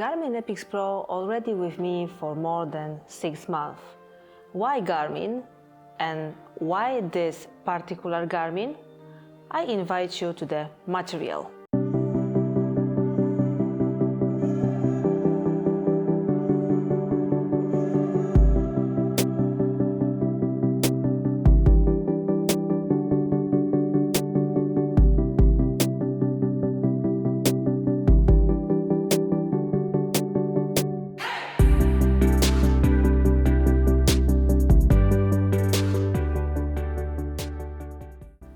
Garmin Epix Pro already with me for more than 6 months. Why Garmin and why this particular Garmin? I invite you to the material.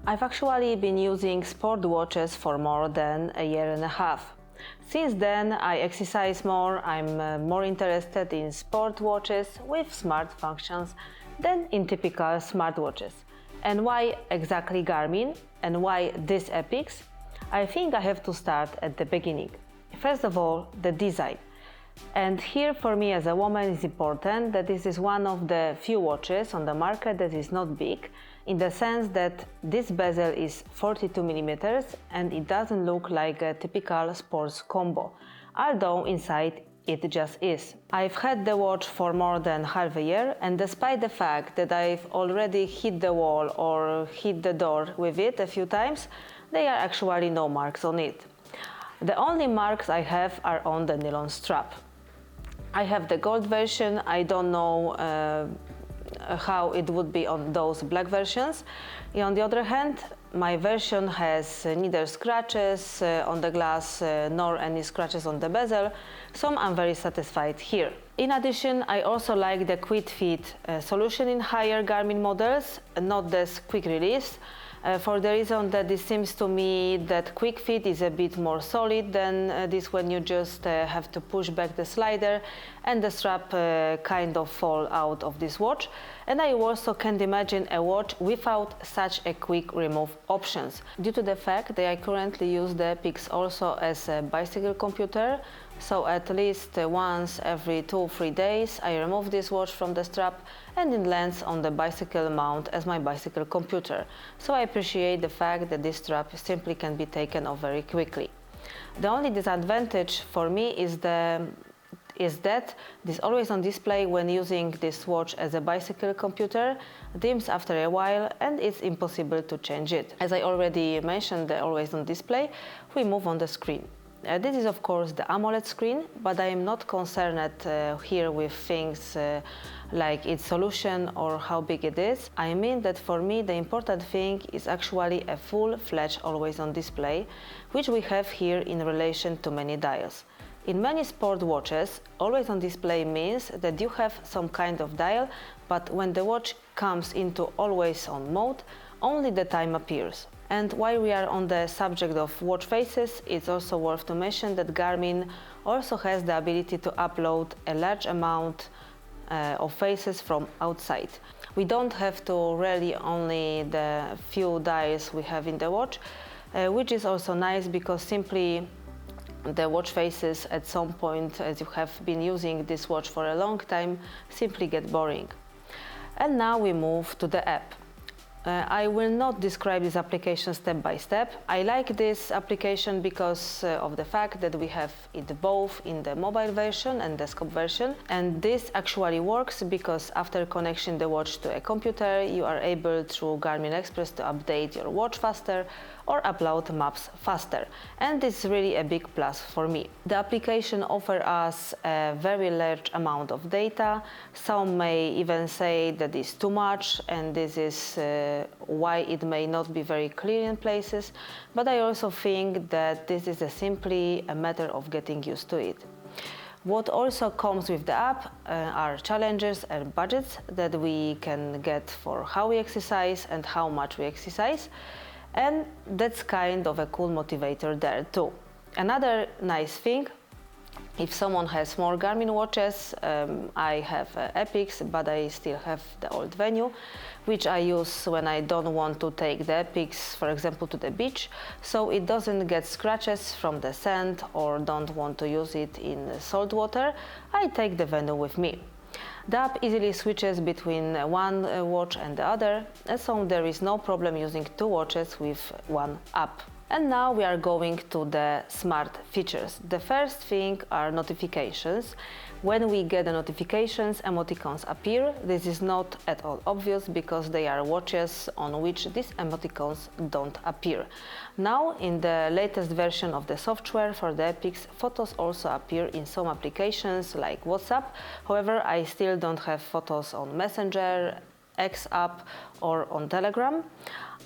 I've actually been using sport watches for more than a year and a half. Since then, I exercise more, I'm more interested in sport watches with smart functions than in typical smartwatches. And why exactly Garmin and why this Epix? I think I have to start at the beginning. First of all, the design. And here for me as a woman it's important that this is one of the few watches on the market that is not big, in the sense that this bezel is 42 mm and it doesn't look like a typical sports combo, although inside it just is. I've had the watch for more than half a year, and despite the fact that I've already hit the wall or hit the door with it a few times, there are actually no marks on it. The only marks I have are on the nylon strap. I have the gold version. I don't know how it would be on those black versions. On the other hand, my version has neither scratches on the glass nor any scratches on the bezel, so I'm very satisfied here. In addition, I also like the quick fit solution in higher Garmin models, not this quick release. For the reason that it seems to me that quick fit is a bit more solid than this, when you just have to push back the slider and the strap kind of fall out of this watch. And I also can't imagine a watch without such a quick remove options. Due to the fact that I currently use the Epix also as a bicycle computer, so at least once every 2-3 days I remove this watch from the strap and it lands on the bicycle mount as my bicycle computer. So I appreciate the fact that this strap simply can be taken off very quickly. The only disadvantage for me is that this always on display when using this watch as a bicycle computer dims after a while and it's impossible to change it. As I already mentioned, the always on display, we move on the screen. This is of course the AMOLED screen, but I am not concerned here with things like its solution or how big it is. I mean that for me the important thing is actually a full-fledged always on display, which we have here in relation to many dials. In many sport watches, always on display means that you have some kind of dial, but when the watch comes into always on mode, only the time appears. And while we are on the subject of watch faces, it's also worth to mention that Garmin also has the ability to upload a large amount of faces from outside. We don't have to really only the few dials we have in the watch, which is also nice because simply the watch faces at some point, as you have been using this watch for a long time, simply get boring. And now we move to the app. I will not describe this application step by step. I like this application because of the fact that we have it both in the mobile version and desktop version, and this actually works because after connecting the watch to a computer you are able through Garmin Express to update your watch faster or upload maps faster, and this is really a big plus for me. The application offers us a very large amount of data. Some may even say that it's too much, and this is why it may not be very clear in places, but I also think that this is simply a matter of getting used to it. What also comes with the app are challenges and budgets that we can get for how we exercise and how much we exercise. And that's kind of a cool motivator there too. Another nice thing, if someone has more Garmin watches, I have Epix, but I still have the old Venue, which I use when I don't want to take the Epix, for example, to the beach, so it doesn't get scratches from the sand or don't want to use it in salt water. I take the Venue with me. The app easily switches between one watch and the other, and so there is no problem using two watches with one app. And now we are going to the smart features. The first thing are notifications. When we get the notifications, emoticons appear. This is not at all obvious because they are watches on which these emoticons don't appear. Now, in the latest version of the software for the Epix, photos also appear in some applications like WhatsApp. However, I still don't have photos on Messenger, X app or on Telegram.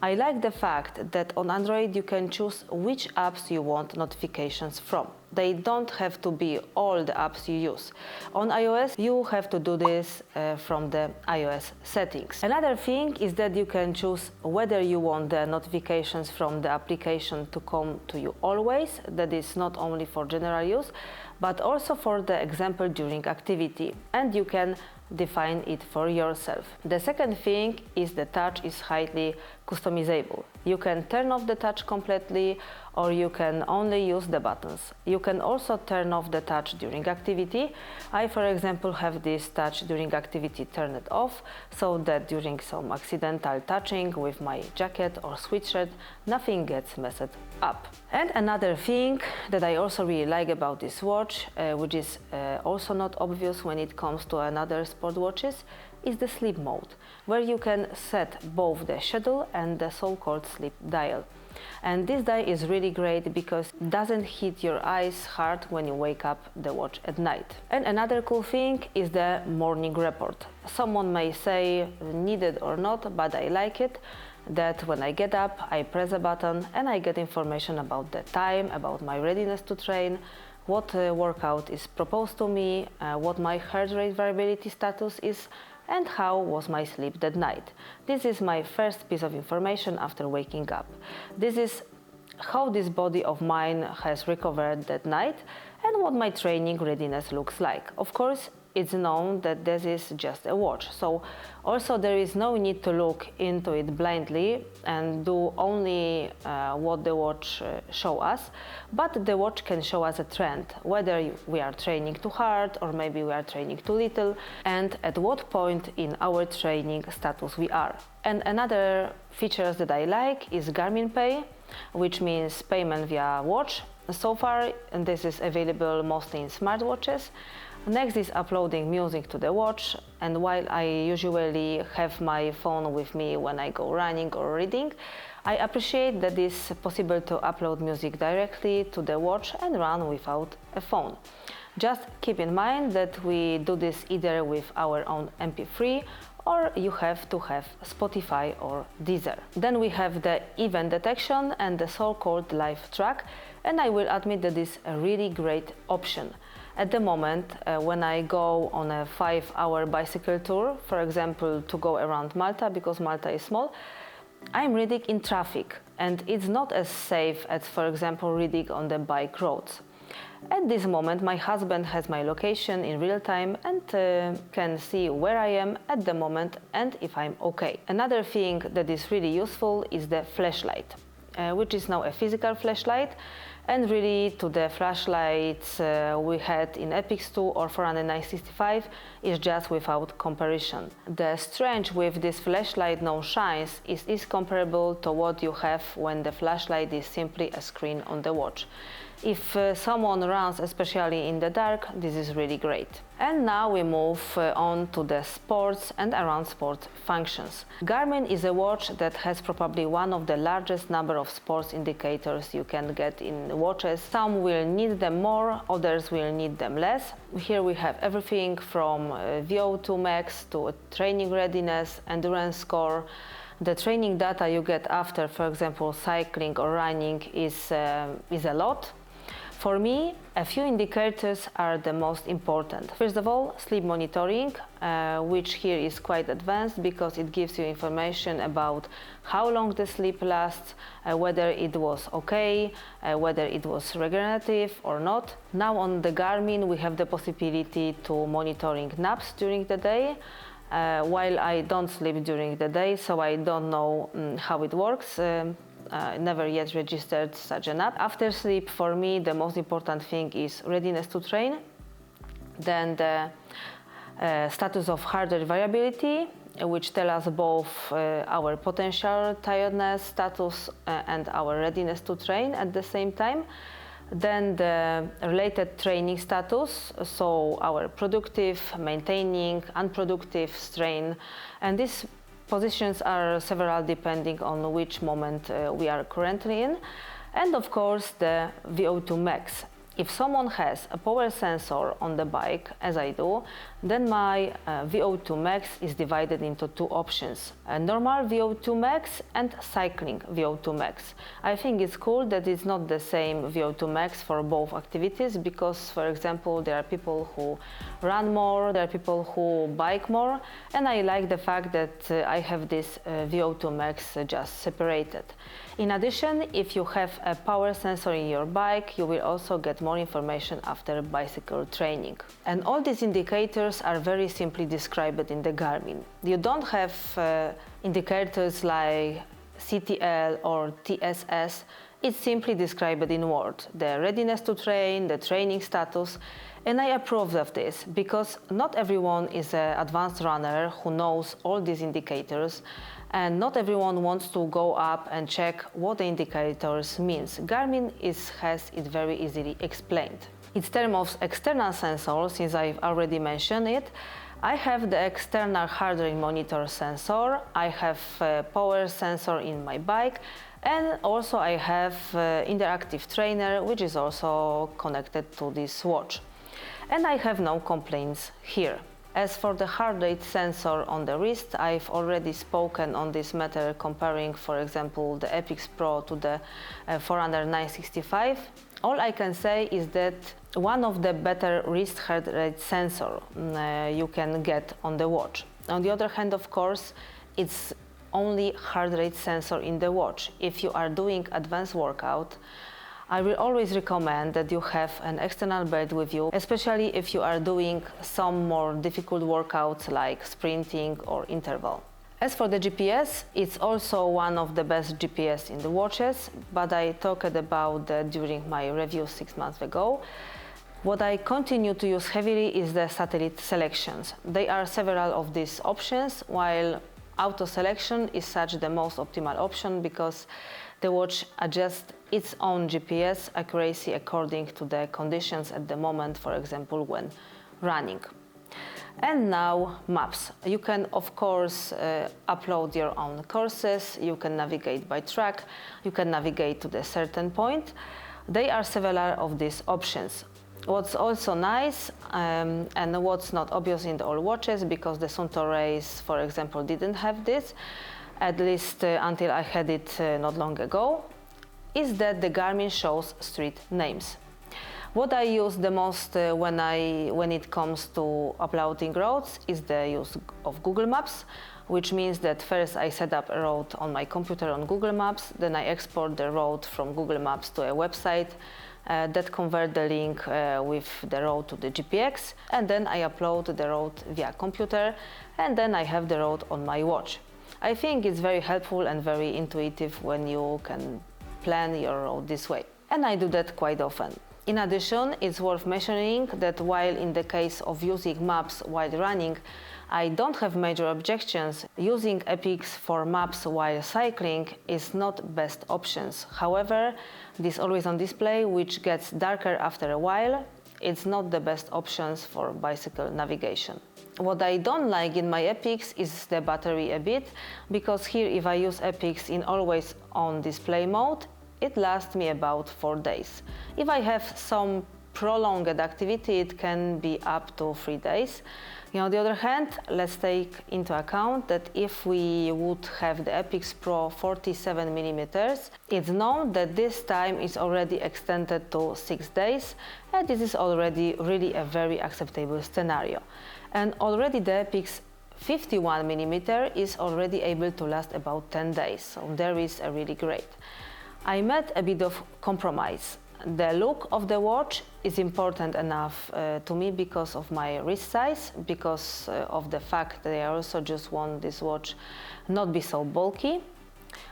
I like the fact that on Android you can choose which apps you want notifications from. They don't have to be all the apps you use. On iOS you have to do this from the iOS settings. Another thing is that you can choose whether you want the notifications from the application to come to you always. That is not only for general use, but also for the example during activity, and you can define it for yourself. The second thing is the touch is highly customizable. You can turn off the touch completely or you can only use the buttons. You can also turn off the touch during activity. I, for example, have this touch during activity turned off so that during some accidental touching with my jacket or sweatshirt, nothing gets messed up. And another thing that I also really like about this watch, which is also not obvious when it comes to another sport watches, is the sleep mode, where you can set both the schedule and the so-called sleep dial. And this dial is really great because it doesn't hit your eyes hard when you wake up the watch at night. And another cool thing is the morning report. Someone may say needed or not, but I like it. That when I get up, I press a button and I get information about the time, about my readiness to train, what workout is proposed to me, what my heart rate variability status is, and how was my sleep that night. This is my first piece of information after waking up. This is how this body of mine has recovered that night and what my training readiness looks like. Of course, it's known that this is just a watch, so also there is no need to look into it blindly and do only what the watch shows us, but the watch can show us a trend, whether we are training too hard or maybe we are training too little, and at what point in our training status we are. And another features that I like is Garmin Pay, which means payment via watch. So far, and this is available mostly in smartwatches. Next is uploading music to the watch, and while I usually have my phone with me when I go running or reading, I appreciate that it's possible to upload music directly to the watch and run without a phone. Just keep in mind that we do this either with our own MP3 or you have to have Spotify or Deezer. Then we have the event detection and the so-called live track, and I will admit that this is a really great option. At the moment, when I go on a 5-hour bicycle tour, for example, to go around Malta, because Malta is small, I'm reading in traffic, and it's not as safe as, for example, reading on the bike roads. At this moment, my husband has my location in real time and can see where I am at the moment and if I'm okay. Another thing that is really useful is the flashlight, which is now a physical flashlight, and really to the flashlights we had in Epix 2 or 40965 is just without comparison. The strength with this flashlight now shines is comparable to what you have when the flashlight is simply a screen on the watch. If someone runs, especially in the dark, this is really great. And now we move on to the sports and around sport functions. Garmin is a watch that has probably one of the largest number of sports indicators you can get in watches. Some will need them more, others will need them less. Here we have everything from VO2 max to training readiness, endurance score. The training data you get after, for example, cycling or running is a lot. For me, a few indicators are the most important. First of all, sleep monitoring, which here is quite advanced because it gives you information about how long the sleep lasts, whether it was okay, whether it was regenerative or not. Now on the Garmin we have the possibility to monitoring naps during the day. While I don't sleep during the day, so I don't know how it works. Never yet registered such an app. After sleep, for me, the most important thing is readiness to train, then the status of heart rate variability, which tell us both our potential tiredness status and our readiness to train at the same time. Then the related training status, so our productive, maintaining, unproductive, strain, and these positions are several depending on which moment we are currently in. And of course the VO2 max. If someone has a power sensor on the bike, as I do, then my VO2 max is divided into two options: a normal VO2 max and cycling VO2 max. I think it's cool that it's not the same VO2 max for both activities, because, for example, there are people who run more, there are people who bike more, and I like the fact that I have this VO2 max just separated. In addition, if you have a power sensor in your bike, you will also get more information after bicycle training. And all these indicators are very simply described in the Garmin. You don't have indicators like CTL or TSS. It's simply described in words: the readiness to train, the training status. And I approve of this because not everyone is an advanced runner who knows all these indicators, and not everyone wants to go up and check what the indicators means. Garmin has it very easily explained. In terms of external sensors, since I've already mentioned it, I have the external heart rate monitor sensor, I have a power sensor in my bike, and also I have interactive trainer, which is also connected to this watch. And I have no complaints here. As for the heart rate sensor on the wrist, I've already spoken on this matter, comparing, for example, the Epix Pro to the Forerunner 965. All I can say is that one of the better wrist heart rate sensor you can get on the watch. On the other hand, of course, it's only heart rate sensor in the watch. If you are doing advanced workout, I will always recommend that you have an external belt with you, especially if you are doing some more difficult workouts like sprinting or interval. As for the GPS, it's also one of the best GPS in the watches, but I talked about that during my review 6 months ago. What I continue to use heavily is the satellite selections. There are several of these options, while auto selection is such the most optimal option because the watch adjusts its own GPS accuracy according to the conditions at the moment, for example, when running. And now maps. You can, of course, upload your own courses, you can navigate by track, you can navigate to the certain point. There are several of these options. What's also nice, and what's not obvious in all watches, because the Sunto Race, for example, didn't have this, at least until I had it not long ago, is that the Garmin shows street names. What I use the most when it comes to uploading roads is the use of Google Maps, which means that first I set up a road on my computer on Google Maps, then I export the road from Google Maps to a website that convert the link with the road to the GPX, and then I upload the road via computer, and then I have the road on my watch. I think it's very helpful and very intuitive when you can plan your road this way. And I do that quite often. In addition, it's worth mentioning that while in the case of using maps while running, I don't have major objections, using Epix for maps while cycling is not best options. However, this always on display, which gets darker after a while, it's not the best options for bicycle navigation. What I don't like in my Epix is the battery a bit, because here if I use Epix in always on display mode, it lasts me about 4 days. If I have some prolonged activity, it can be up to 3 days. On the other hand, let's take into account that if we would have the Epix Pro 47mm, it's known that this time is already extended to 6 days, and this is already really a very acceptable scenario. And already the Epix 51mm is already able to last about 10 days, so there is a really great. I made a bit of compromise. The look of the watch is important enough to me because of my wrist size, because of the fact that I also just want this watch not be so bulky.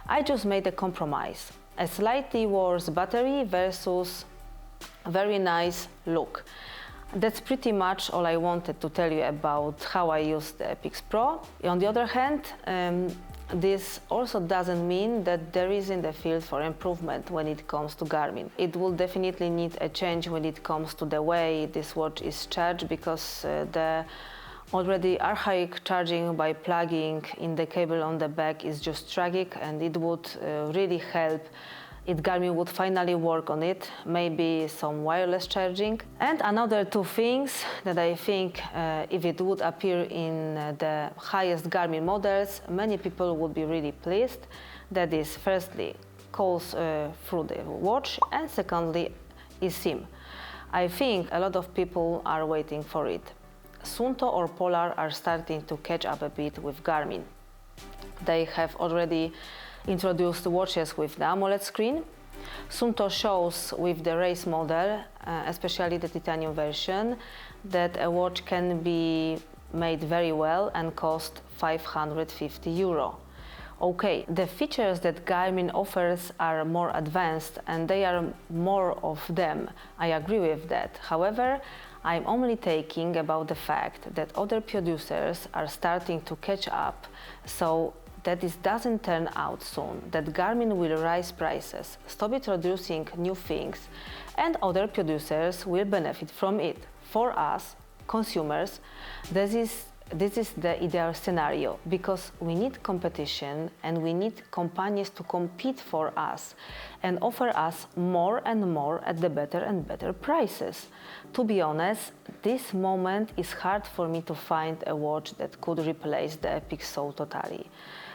I just made a compromise. A slightly worse battery versus very nice look. That's pretty much all I wanted to tell you about how I use the Epix Pro. On the other hand, this also doesn't mean that there isn't a field for improvement when it comes to Garmin. It will definitely need a change when it comes to the way this watch is charged, because the already archaic charging by plugging in the cable on the back is just tragic, and it would really help if Garmin would finally work on it, maybe some wireless charging. And another two things that I think if it would appear in the highest Garmin models, many people would be really pleased. That is, firstly, calls through the watch, and secondly, eSIM. I think a lot of people are waiting for it. Suunto or Polar are starting to catch up a bit with Garmin. They have already introduced watches with the AMOLED screen. Suunto shows with the race model, especially the titanium version, that a watch can be made very well and cost €550. Okay, the features that Garmin offers are more advanced and they are more of them. I agree with that. However, I'm only talking about the fact that other producers are starting to catch up, so that this doesn't turn out soon, that Garmin will raise prices, stop introducing new things, and other producers will benefit from it. For us, consumers, this is the ideal scenario, because we need competition and we need companies to compete for us and offer us more and more at the better and better prices. To be honest, this moment is hard for me to find a watch that could replace the Epix so totally.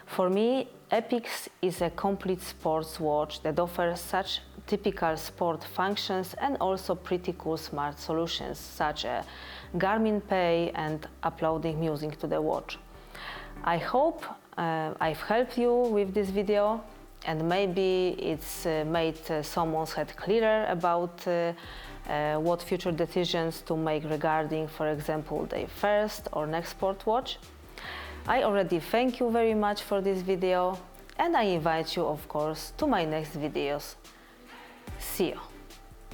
For me, Epix is a complete sports watch that offers such typical sport functions and also pretty cool smart solutions, such as Garmin Pay and uploading music to the watch. I hope I've helped you with this video, and maybe it's made someone's head clearer about what future decisions to make regarding, for example, their first or next sport watch. I already thank you very much for this video, and I invite you, of course, to my next videos. See you!